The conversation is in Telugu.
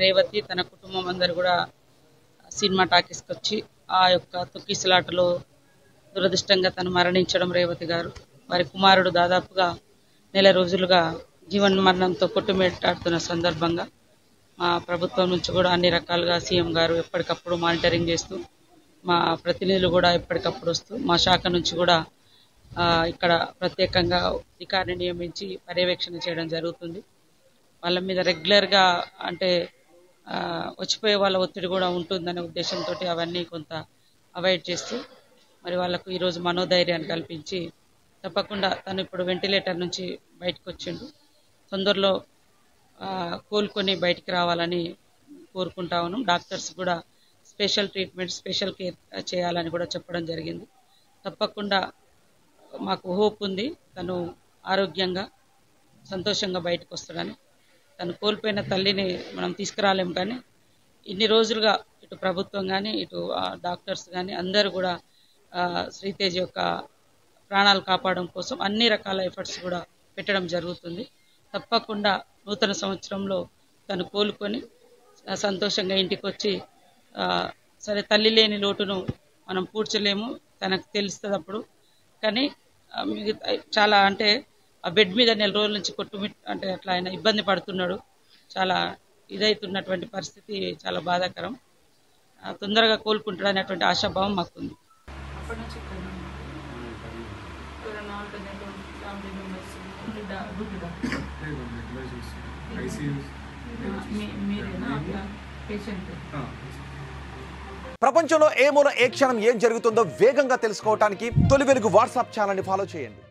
రేవతి తన కుటుంబం అందరూ కూడా సినిమా టాకీస్కి వచ్చి ఆ యొక్క తొక్కిసలాటలో దురదృష్టంగా తను మరణించడం, రేవతి గారు వారి కుమారుడు దాదాపుగా నెల రోజులుగా జీవన్మరణంతో కొట్టుమిట్టాడుతున్న సందర్భంగా మా ప్రభుత్వం నుంచి కూడా అన్ని రకాలుగా సీఎం గారు ఎప్పటికప్పుడు మానిటరింగ్ చేస్తూ, మా ప్రతినిధులు కూడా ఎప్పటికప్పుడు వస్తూ, మా శాఖ నుంచి కూడా ఇక్కడ ప్రత్యేకంగా అధికారిని నియమించి పర్యవేక్షణ చేయడం జరుగుతుంది. వాళ్ళ మీద రెగ్యులర్గా అంటే వచ్చిపోయే వాళ్ళ ఒత్తిడి కూడా ఉంటుందనే ఉద్దేశంతో అవన్నీ కొంత అవాయిడ్ చేస్తూ మరి వాళ్ళకు ఈరోజు మనోధైర్యాన్ని కల్పించి తప్పకుండా తను ఇప్పుడు వెంటిలేటర్ నుంచి బయటకు వచ్చిండు. తొందరలో కోలుకొని బయటికి రావాలని కోరుకుంటా ఉన్నాం. డాక్టర్స్ కూడా స్పెషల్ ట్రీట్మెంట్, స్పెషల్ కేర్ చేయాలని కూడా చెప్పడం జరిగింది. తప్పకుండా మాకు హోప్ ఉంది, తను ఆరోగ్యంగా సంతోషంగా బయటకు వస్తాడని. తను కోల్పోయిన తల్లిని మనం తీసుకురాలేం, కానీ ఇన్ని రోజులుగా ఇటు ప్రభుత్వం కానీ ఇటు డాక్టర్స్ కానీ అందరూ కూడా శ్రీతేజ్ యొక్క ప్రాణాలు కాపాడడం కోసం అన్ని రకాల ఎఫర్ట్స్ కూడా పెట్టడం జరుగుతుంది. తప్పకుండా నూతన సంవత్సరంలో తను కోలుకొని సంతోషంగా ఇంటికి వచ్చి సరే తల్లి లేని లోటును మనం పూడ్చలేము, తనకు తెలుస్తుంది అప్పుడు. కానీ చాలా అంటే ఆ బెడ్ మీద నెల రోజుల నుంచి అంటే అట్లా ఆయన ఇబ్బంది పడుతున్నాడు. చాలా ఇదైతున్నటువంటి పరిస్థితి చాలా బాధాకరం. తొందరగా కోలుకుంటాడనేటువంటి ఆశాభావం మాకుంది. ప్రపంచంలో ఏ మూల ఏ క్షణం ఏం జరుగుతుందో వేగంగా తెలుసుకోవడానికి తొలి వెలుగు వాట్సాప్ ఛానల్ని ఫాలో చేయండి.